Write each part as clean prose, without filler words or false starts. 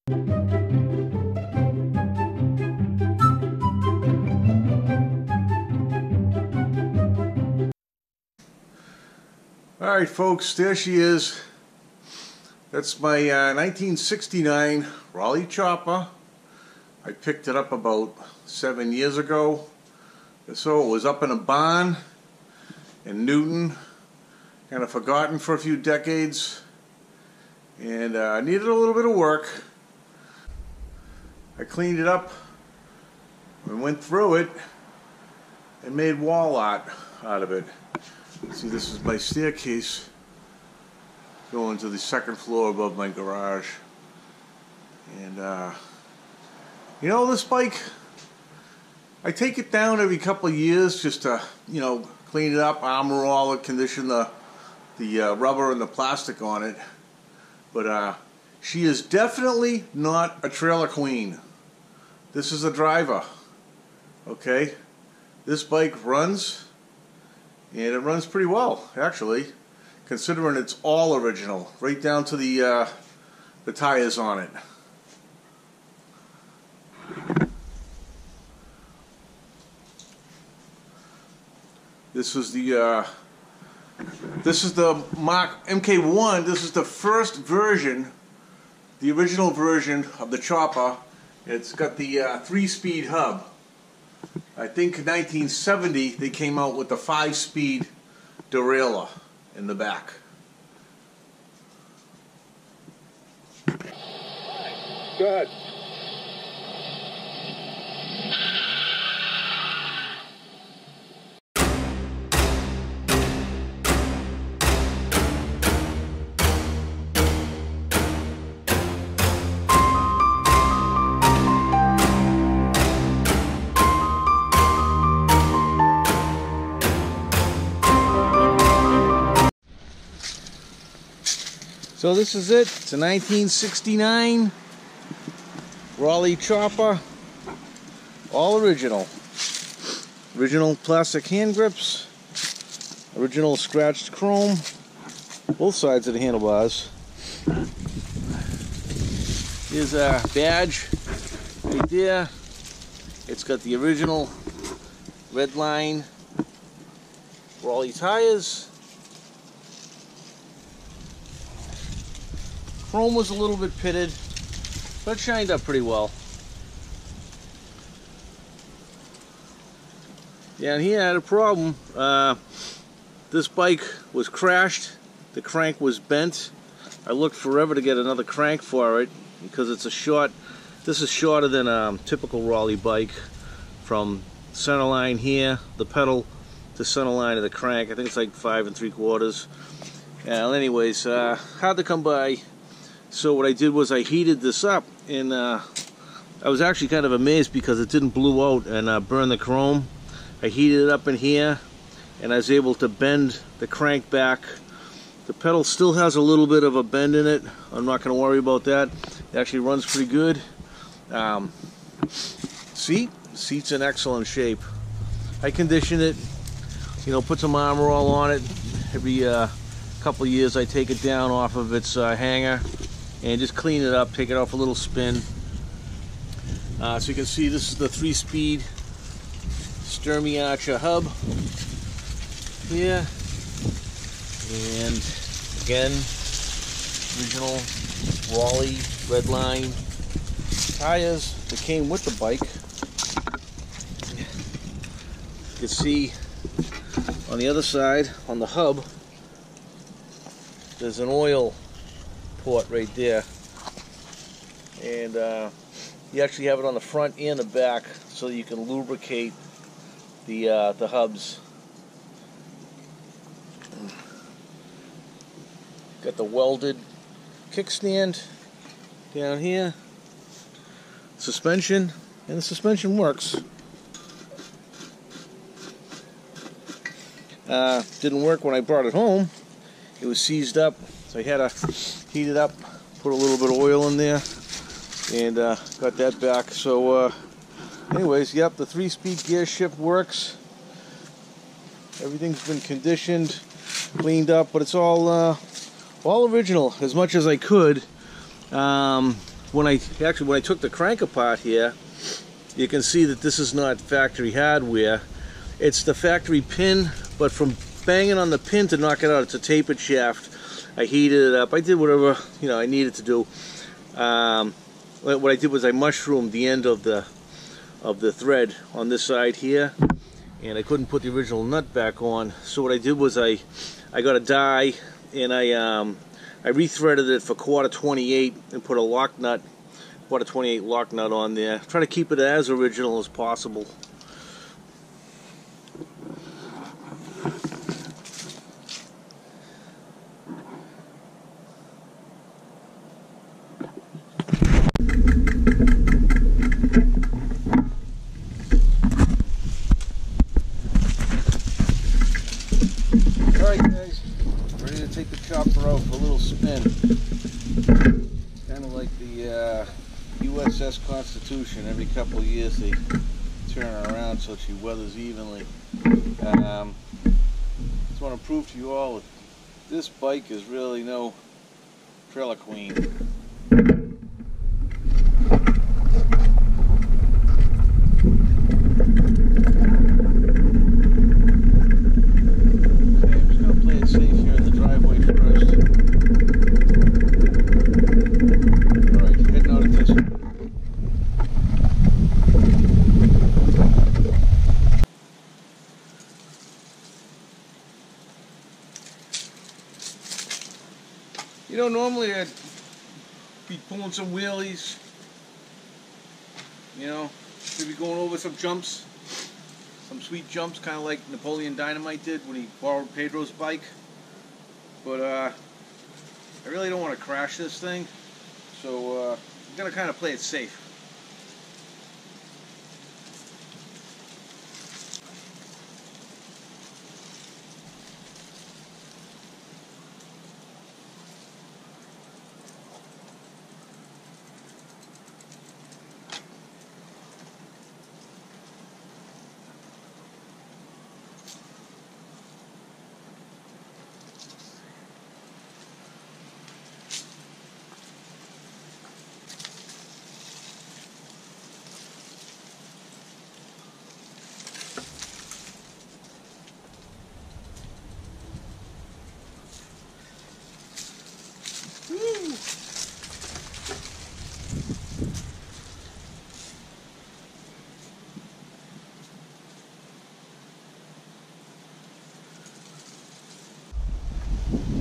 Alright folks, there she is. That's my 1969 Raleigh Chopper. I picked it up about 7 years ago. So it was up in a barn in Newton, kind of forgotten for a few decades, and needed a little bit of work. I cleaned it up and went through it and made wall art out of it. See, this is my staircase going to the second floor above my garage. And you know, this bike, I take it down every couple of years just to, you know, clean it up, armor all it, condition the rubber and the plastic on it. But she is definitely not a trailer queen. This is a driver. Okay? This bike runs, and it runs pretty well, actually, considering it's all original, right down to the tires on it. This is the Mark MK1. This is the first version, the original version of the Chopper. It's got the 3-speed hub. I think in 1970 they came out with the 5-speed derailleur in the back. Go ahead. So this is it. It's a 1969 Raleigh Chopper, all original. Original plastic hand grips, original scratched chrome, both sides of the handlebars. Here's a badge right there. It's got the original red line Raleigh tires. Chrome was a little bit pitted, but shined up pretty well. Down here I had a problem. This bike was crashed. The crank was bent. I looked forever to get another crank for it because it's a short. This is shorter than a typical Raleigh bike. From center line here, the pedal, to center line of the crank. I think it's like 5 3/4. Well, anyways, hard to come by. So what I did was I heated this up, and I was actually kind of amazed because it didn't blow out and burn the chrome. I heated it up in here, and I was able to bend the crank back. The pedal still has a little bit of a bend in it. I'm not going to worry about that. It actually runs pretty good. Seat's in excellent shape. I condition it, you know, put some armor all on it. Every couple of years I take it down off of its hanger and just clean it up, take it off a little spin. So you can see this is the 3-speed Sturmey Archer hub here, and again, original Raleigh redline tires that came with the bike. You can see on the other side, on the hub, there's an oil port right there, and you actually have it on the front and the back so you can lubricate the hubs. Got the welded kickstand down here, suspension, and the suspension works. Didn't work when I brought it home. It was seized up, so I had to heat it up, put a little bit of oil in there, and got that back. So anyways, yep, the 3-speed gear shift works. Everything's been conditioned, cleaned up, but it's all original as much as I could. when I took the crank apart here, you can see that this is not factory hardware. It's the factory pin, but from banging on the pin to knock it out, it's a tapered shaft. I heated it up. I did whatever I needed to do. What I did was I mushroomed the end of the thread on this side here, and I couldn't put the original nut back on. So what I did was I got a die, and I rethreaded it for quarter 28 and put a lock nut, quarter 28 lock nut on there. Try to keep it as original as possible. Alright guys, ready to take the chopper out for a little spin. Kind of like the USS Constitution. Every couple of years they turn her around so she weathers evenly. Just want to prove to you all that this bike is really no trailer queen. Normally I'd be pulling some wheelies, maybe going over some jumps, some sweet jumps, kind of like Napoleon Dynamite did when he borrowed Pedro's bike. But I really don't want to crash this thing, so I'm going to kind of play it safe.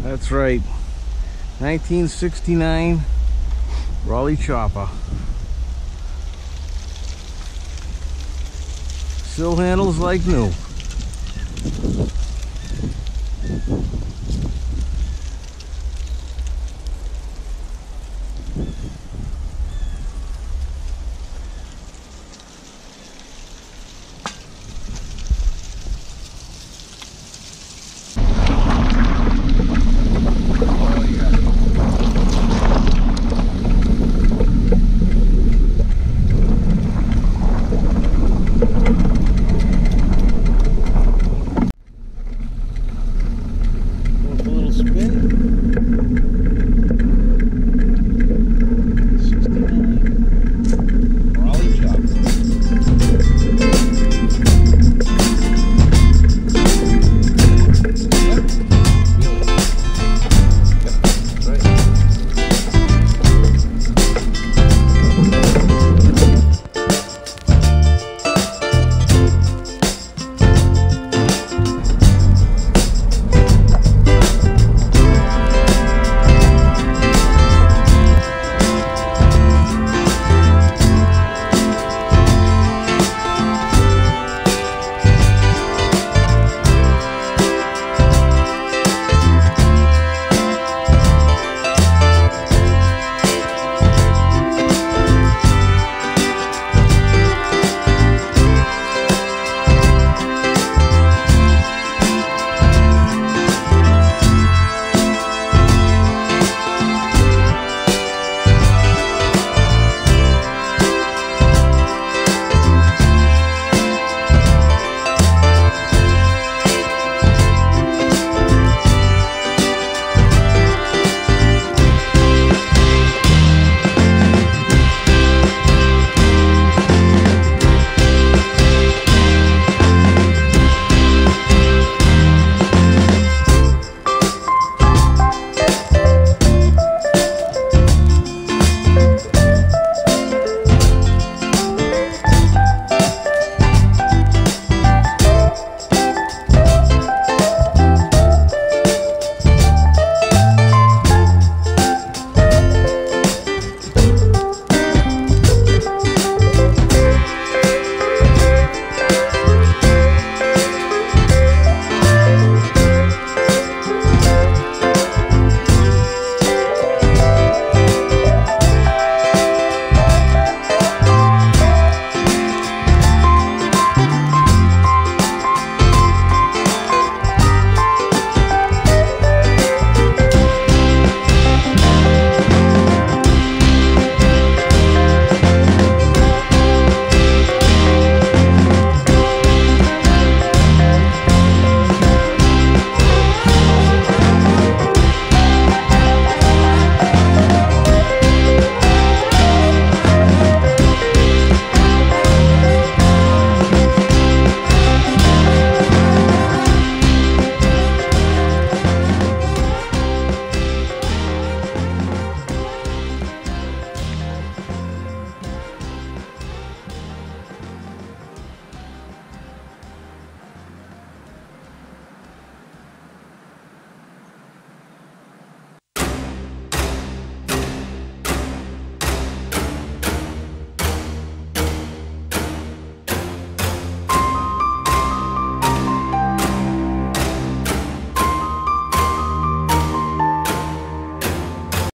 That's right, 1969 Raleigh Chopper. Still handles like new.